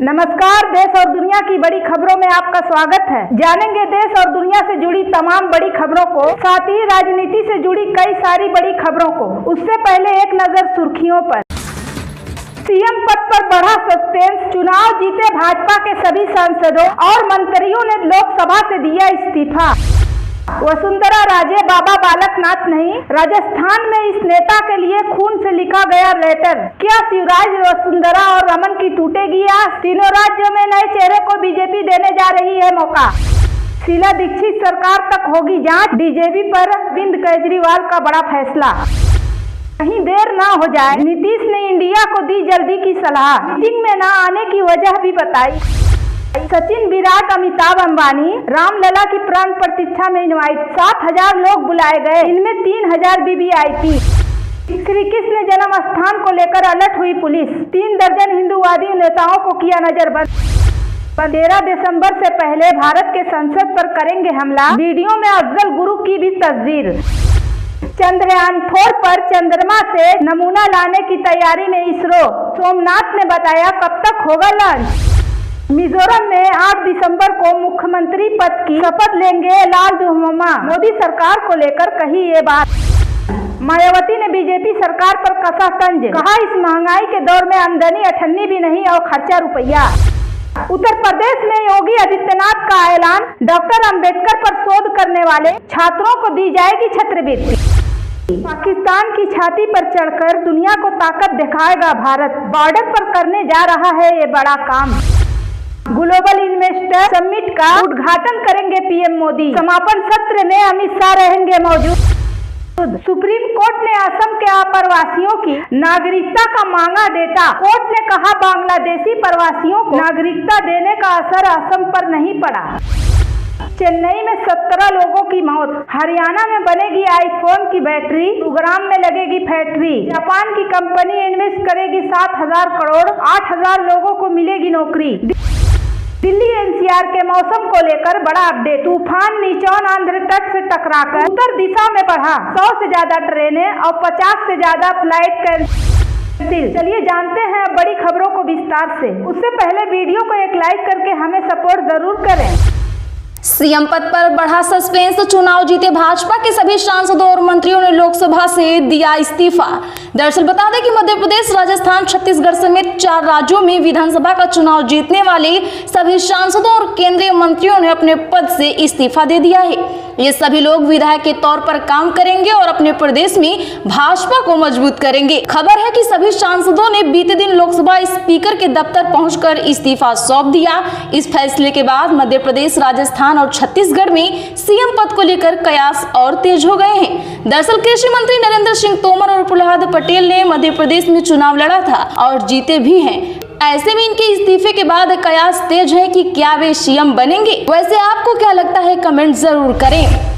नमस्कार। देश और दुनिया की बड़ी खबरों में आपका स्वागत है। जानेंगे देश और दुनिया से जुड़ी तमाम बड़ी खबरों को, साथ ही राजनीति से जुड़ी कई सारी बड़ी खबरों को। उससे पहले एक नजर सुर्खियों पर। सीएम पद पर बढ़ा सस्पेंस, चुनाव जीते भाजपा के सभी सांसदों और मंत्रियों ने लोकसभा से दिया इस्तीफा। वसुंधरा राजे बाबा बालकनाथ नहीं, राजस्थान में इस नेता के लिए खून से लिखा गया लेटर। क्या शिवराज, वसुंधरा और रमन की टूटेगी आस? तीनों राज्यों में नए चेहरे को बीजेपी देने जा रही है मौका। शीला दीक्षित सरकार तक होगी जांच, डीजीपी पर अरविंद केजरीवाल का बड़ा फैसला। कहीं देर ना हो जाए, नीतीश ने इंडिया को दी जल्दी की सलाह। मीटिंग में न आने की वजह भी बताई। सचिन, विराट, अमिताभ अंबानी, रामलला की प्राण प्रतिष्ठा में इनवाइट। 7,000 लोग बुलाए गए, इनमें 3,000 वीवीआईपी। श्री कृष्ण जन्म स्थान को लेकर अलर्ट हुई पुलिस। 3 दर्जन हिंदूवादी नेताओं को किया नजरबंद। 13 दिसंबर से पहले भारत के संसद पर करेंगे हमला। वीडियो में अफजल गुरु की भी तस्वीर। चंद्रयान 4 पर चंद्रमा से नमूना लाने की तैयारी में इसरो। सोमनाथ ने बताया कब तक होगा लॉन्च। मिजोरम में 8 दिसंबर को मुख्यमंत्री पद की शपथ लेंगे लालधुमा। मोदी सरकार को लेकर कही ये बात। मायावती ने बीजेपी सरकार पर कसा तंज, कहा इस महंगाई के दौर में आमदनी अठन्नी भी नहीं और खर्चा रुपया। उत्तर प्रदेश में योगी आदित्यनाथ का ऐलान, डॉक्टर अंबेडकर पर शोध करने वाले छात्रों को दी जाएगी छात्रवृत्ति। पाकिस्तान की छाती पर चढ़कर दुनिया को ताकत दिखाएगा भारत, बॉर्डर पर करने जा रहा है ये बड़ा काम। ग्लोबल इन्वेस्टर समिट का उद्घाटन करेंगे पीएम मोदी। समापन सत्र में अमित शाह रहेंगे मौजूद। सुप्रीम कोर्ट ने असम के अप्रवासियों की नागरिकता का मांगा डेटा। कोर्ट ने कहा बांग्लादेशी प्रवासियों को नागरिकता देने का असर असम पर नहीं पड़ा। चेन्नई में 17 लोगों की मौत। हरियाणा में बनेगी आईफोन की बैटरी, गुरुग्राम में लगेगी फैक्ट्री। जापान की कंपनी इन्वेस्ट करेगी 7,000 करोड़, 8,000 लोगों को मिलेगी नौकरी। दिल्ली एनसीआर के मौसम को लेकर बड़ा अपडेट। तूफान निचौन आंध्र तट से टकराकर उत्तर दिशा में बढ़ा। 100 से ज्यादा ट्रेनें और 50 से ज्यादा फ्लाइट कैंसिल। चलिए जानते हैं अब बड़ी खबरों को विस्तार से। उससे पहले वीडियो को एक लाइक करके हमें सपोर्ट जरूर करें। सीएम पद पर बढ़ा सस्पेंस, चुनाव जीते भाजपा के सभी सांसदों और मंत्रियों ने लोकसभा से दिया इस्तीफा। दरअसल बता दें कि मध्य प्रदेश, राजस्थान, छत्तीसगढ़ समेत 4 राज्यों में विधानसभा का चुनाव जीतने वाले सभी सांसदों और केंद्रीय मंत्रियों ने अपने पद से इस्तीफा दे दिया है। ये सभी लोग विधायक के तौर पर काम करेंगे और अपने प्रदेश में भाजपा को मजबूत करेंगे। खबर है कि सभी सांसदों ने बीते दिन लोकसभा स्पीकर के दफ्तर पहुंचकर इस्तीफा सौंप दिया। इस फैसले के बाद मध्य प्रदेश, राजस्थान और छत्तीसगढ़ में सीएम पद को लेकर कयास और तेज हो गए हैं। दरअसल कृषि मंत्री नरेंद्र सिंह तोमर और प्रहलाद पटेल ने मध्य प्रदेश में चुनाव लड़ा था और जीते भी हैं। ऐसे में इनके इस्तीफे के बाद कयास तेज है कि क्या वे सीएम बनेंगे। वैसे आपको क्या लगता है, कमेंट जरूर करें।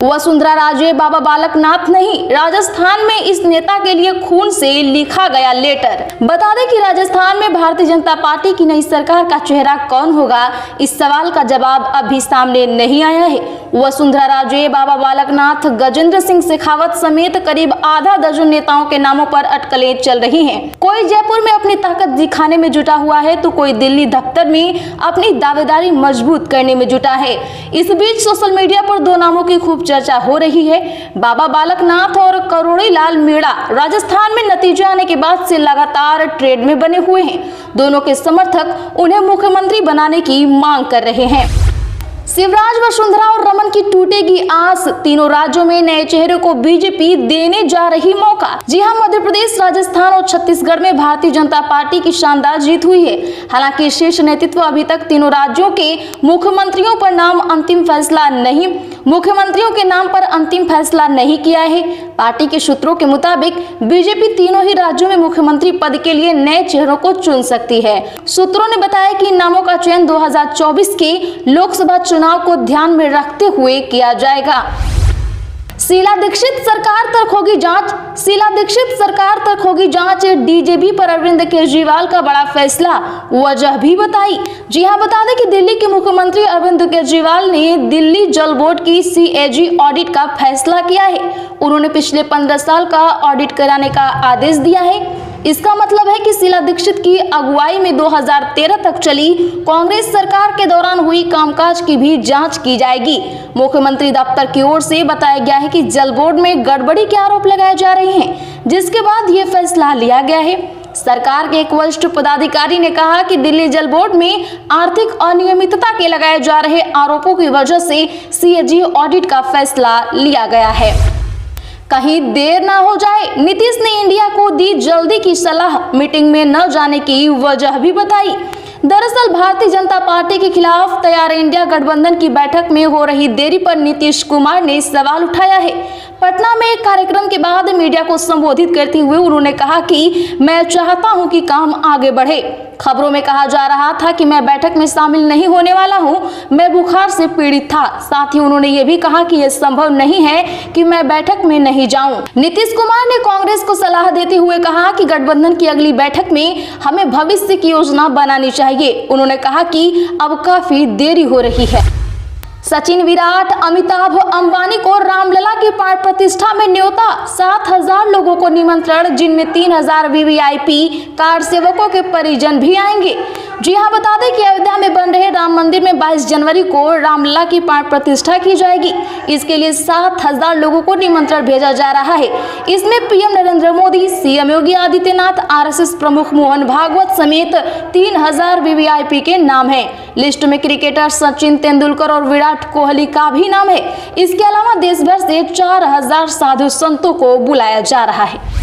वसुंधरा राजे बाबा बालकनाथ नहीं, राजस्थान में इस नेता के लिए खून से लिखा गया लेटर। बता दें कि राजस्थान में भारतीय जनता पार्टी की नई सरकार का चेहरा कौन होगा, इस सवाल का जवाब अभी सामने नहीं आया है। वसुंधरा राजे, बाबा बालकनाथ, गजेंद्र सिंह शेखावत समेत करीब आधा दर्जन नेताओं के नामों पर अटकलें चल रही हैं। कोई जयपुर में अपनी ताकत दिखाने में जुटा हुआ है तो कोई दिल्ली दफ्तर में अपनी दावेदारी मजबूत करने में जुटा है। इस बीच सोशल मीडिया पर 2 नामों की खूब चर्चा हो रही है। बाबा बालकनाथ और करोड़ी लाल मीणा राजस्थान में नतीजे आने के बाद से लगातार ट्रेड में बने हुए हैं। दोनों के समर्थक उन्हें मुख्यमंत्री बनाने की मांग कर रहे हैं। शिवराज, वसुंधरा और रमन की टूटेगी आस। तीनों राज्यों में नए चेहरे को बीजेपी देने जा रही मौका। जी हां, मध्य प्रदेश, राजस्थान और छत्तीसगढ़ में भारतीय जनता पार्टी की शानदार जीत हुई है। हालांकि शीर्ष नेतृत्व अभी तक तीनों राज्यों के मुख्यमंत्रियों पर मुख्यमंत्रियों के नाम पर अंतिम फैसला नहीं किया है। पार्टी के सूत्रों के मुताबिक बीजेपी तीनों ही राज्यों में मुख्यमंत्री पद के लिए नए चेहरों को चुन सकती है। सूत्रों ने बताया कि इन नामों का चयन 2024 के लोकसभा चुनाव को ध्यान में रखते हुए किया जाएगा। शीला दीक्षित सरकार तक होगी जांच। शीला दीक्षित सरकार तक होगी जांच, डीजीपी पर अरविंद केजरीवाल का बड़ा फैसला। वजह भी बताई। जी हां, बता दें कि दिल्ली के मुख्यमंत्री अरविंद केजरीवाल ने दिल्ली जल बोर्ड की सीएजी ऑडिट का फैसला किया है। उन्होंने पिछले 15 साल का ऑडिट कराने का आदेश दिया है। इसका मतलब है कि शीला दीक्षित की अगुवाई में 2013 तक चली कांग्रेस सरकार के दौरान हुई कामकाज की भी जांच की जाएगी। मुख्यमंत्री दफ्तर की ओर से बताया गया है कि जल बोर्ड में गड़बड़ी के आरोप लगाए जा रहे हैं, जिसके बाद ये फैसला लिया गया है। सरकार के एक वरिष्ठ पदाधिकारी ने कहा कि दिल्ली जल बोर्ड में आर्थिक अनियमितता के लगाए जा रहे आरोपों की वजह से सीएजी ऑडिट का फैसला लिया गया है। कहीं देर ना हो जाए, नीतीश ने इंडिया को दी जल्दी की सलाह, मीटिंग में न जाने की वजह भी बताई। दरअसल भारतीय जनता पार्टी के खिलाफ तैयार इंडिया गठबंधन की बैठक में हो रही देरी पर नीतीश कुमार ने सवाल उठाया है। पटना में एक कार्यक्रम के बाद मीडिया को संबोधित करते हुए उन्होंने कहा कि मैं चाहता हूं कि काम आगे बढ़े। खबरों में कहा जा रहा था कि मैं बैठक में शामिल नहीं होने वाला हूं, मैं बुखार से पीड़ित था। साथ ही उन्होंने ये भी कहा कि यह संभव नहीं है कि मैं बैठक में नहीं जाऊं। नीतीश कुमार ने कांग्रेस को सलाह देते हुए कहा कि गठबंधन की अगली बैठक में हमें भविष्य की योजना बनानी चाहिए। उन्होंने कहा कि अब काफी देरी हो रही है। सचिन, विराट, अमिताभ अंबानी को रामलला की प्राण प्रतिष्ठा में न्योता, 7,000 लोगों को निमंत्रण, जिनमें 3,000 वीवीआईपी कार सेवकों के परिजन भी आएंगे। जी हां, बता दें कि अयोध्या में बन रहे राम मंदिर में 22 जनवरी को रामलला की प्राण प्रतिष्ठा की जाएगी। इसके लिए 7,000 लोगों को निमंत्रण भेजा जा रहा है। इसमें PM Narendra Modi, CM Yogi Adityanath, RSS प्रमुख मोहन भागवत समेत 3,000 वीवीआईपी के नाम हैं। लिस्ट में क्रिकेटर सचिन तेंदुलकर और विराट कोहली का भी नाम है। इसके अलावा देश भर से 4,000 साधु संतों को बुलाया जा रहा है।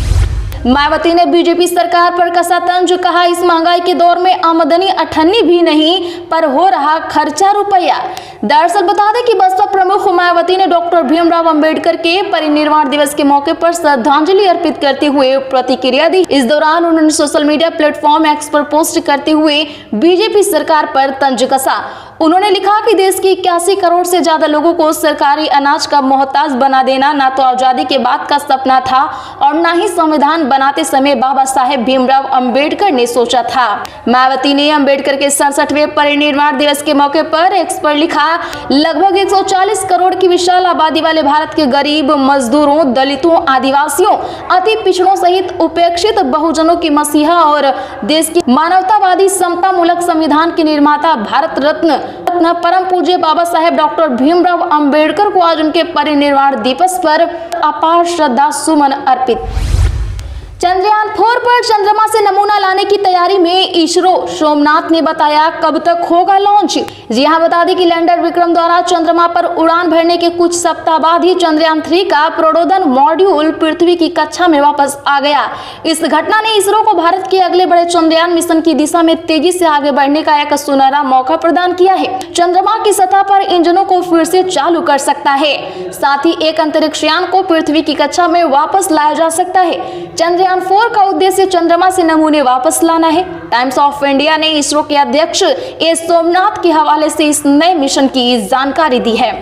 मायावती ने बीजेपी सरकार पर कसा तंज, कहा इस महंगाई के दौर में आमदनी अठन्नी भी नहीं पर हो रहा खर्चा रुपया। दरअसल बता दें कि बसपा प्रमुख मायावती ने डॉक्टर भीमराव अंबेडकर के परिनिर्वाण दिवस के मौके पर श्रद्धांजलि अर्पित करते हुए प्रतिक्रिया दी। इस दौरान उन्होंने सोशल मीडिया प्लेटफॉर्म एक्स पर पोस्ट करते हुए बीजेपी सरकार पर तंज कसा। उन्होंने लिखा कि देश के 81 करोड़ से ज्यादा लोगों को सरकारी अनाज का मोहताज बना देना ना तो आजादी के बाद का सपना था और ना ही संविधान बनाते समय बाबा साहेब भीमराव अंबेडकर ने सोचा था। मायावती ने अंबेडकर के 67वें परिनिर्वाण दिवस के मौके पर एक्स पर लिखा, लगभग 140 करोड़ की विशाल आबादी वाले भारत के गरीब, मजदूरों, दलितों, आदिवासियों, अति पिछड़ों सहित उपेक्षित बहुजनों की मसीहा और देश की मानवतावादी समता मूलक संविधान के निर्माता भारत रत्न परम पूज्य बाबा साहेब डॉक्टर भीमराव अंबेडकर को आज उनके परिनिर्वाण दिवस पर अपार श्रद्धा सुमन अर्पित। चंद्रयान 4 पर चंद्रमा से नमूना लाने की तैयारी में इसरो, सोमनाथ ने बताया कब तक होगा लॉन्च। जी हां, बता दें कि लैंडर विक्रम द्वारा चंद्रमा पर उड़ान भरने के कुछ सप्ताह बाद ही चंद्रयान 3 का प्रोडोदन मॉड्यूल पृथ्वी की कक्षा में वापस आ गया। इस घटना ने इसरो को भारत के अगले बड़े चंद्रयान मिशन की दिशा में तेजी से आगे बढ़ने का एक सुनहरा मौका प्रदान किया है। चंद्रमा की सतह पर इंजनों को फिर से चालू कर सकता है, साथ ही एक अंतरिक्ष यान को पृथ्वी की कक्षा में वापस लाया जा सकता है। चंद्रयान 4 का उद्देश्य चंद्रमा से नमूने वापस लाना है। टाइम्स ऑफ इंडिया ने इसरो के अध्यक्ष ए सोमनाथ के हवाले से इस नए मिशन की जानकारी दी है।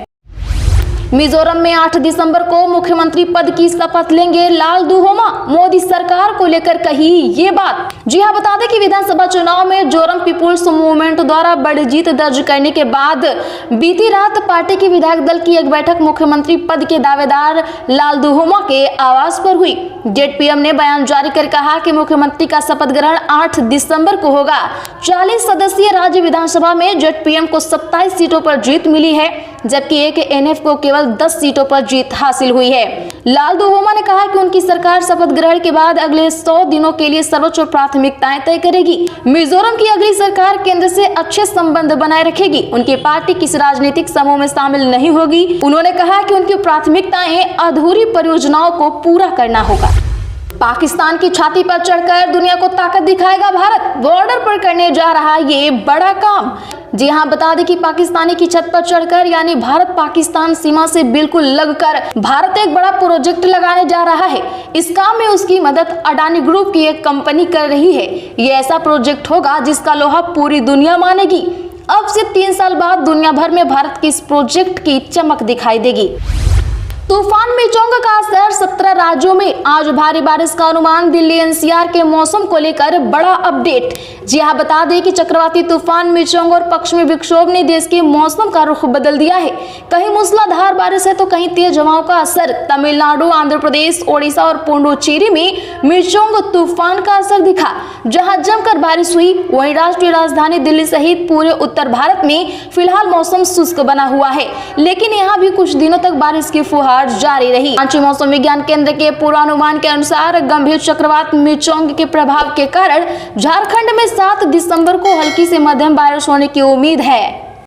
मिजोरम में 8 दिसंबर को मुख्यमंत्री पद की शपथ लेंगे लाल दुहोमा, मोदी सरकार को लेकर कही ये बात। जी हां, बता दें कि विधानसभा चुनाव में जोरम पीपुल्स मूवमेंट द्वारा बड़ी जीत दर्ज करने के बाद बीती रात पार्टी के विधायक दल की एक बैठक मुख्यमंत्री पद के दावेदार लाल दुहोमा के आवास पर हुई। जेडपीएम ने बयान जारी कर कहा कि मुख्यमंत्री का शपथ ग्रहण 8 दिसंबर को होगा। 40 सदस्यीय राज्य विधानसभा में जेडपीएम को 27 सीटों पर जीत मिली है, जबकि एक एनएफ को केवल 10 सीटों पर जीत हासिल हुई है। लाल दुहोमा ने कहा कि उनकी सरकार शपथ ग्रहण के बाद अगले 100 दिनों के लिए सर्वोच्च प्राथमिकताएं तय करेगी। मिजोरम की अगली सरकार केंद्र से अच्छे संबंध बनाए रखेगी। उनकी पार्टी किसी राजनीतिक समूह में शामिल नहीं होगी। उन्होंने कहा कि उनकी प्राथमिकताएं अधूरी परियोजनाओं को पूरा करना होगा। पाकिस्तान की छाती पर चढ़कर दुनिया को ताकत दिखाएगा भारत, बॉर्डर पर करने जा रहा ये बड़ा काम। जी हां, बता दें कि पाकिस्तानी की छत पर चढ़कर यानी भारत पाकिस्तान सीमा से बिल्कुल लगकर भारत एक बड़ा प्रोजेक्ट लगाने जा रहा है। इस काम में उसकी मदद अडानी ग्रुप की एक कंपनी कर रही है। ये ऐसा प्रोजेक्ट होगा जिसका लोहा पूरी दुनिया मानेगी। अब से 3 साल बाद दुनिया भर में भारत के इस प्रोजेक्ट की चमक दिखाई देगी। तूफान मिचोंग का असर 17 राज्यों में, आज भारी बारिश का अनुमान। दिल्ली एनसीआर के मौसम को लेकर बड़ा अपडेट। जी हाँ, बता दें कि चक्रवाती तूफान मिचोंग और पश्चिमी विक्षोभ ने देश के मौसम का रुख बदल दिया है। कहीं मूसलाधार बारिश है तो कहीं तेज हवाओं का असर। तमिलनाडु, आंध्र प्रदेश, ओडिशा और पुडुचेरी में मिचोंग तूफान का असर दिखा, जहां जमकर बारिश हुई। वहीं राष्ट्रीय राजधानी दिल्ली सहित पूरे उत्तर भारत में फिलहाल मौसम शुष्क बना हुआ है, लेकिन यहाँ भी कुछ दिनों तक बारिश की फुहार जारी रही। रांची मौसम विज्ञान केंद्र के पूर्वानुमान के अनुसार गंभीर चक्रवात मिचोंग के प्रभाव के कारण झारखंड में 7 दिसंबर को हल्की से मध्यम बारिश होने की उम्मीद है।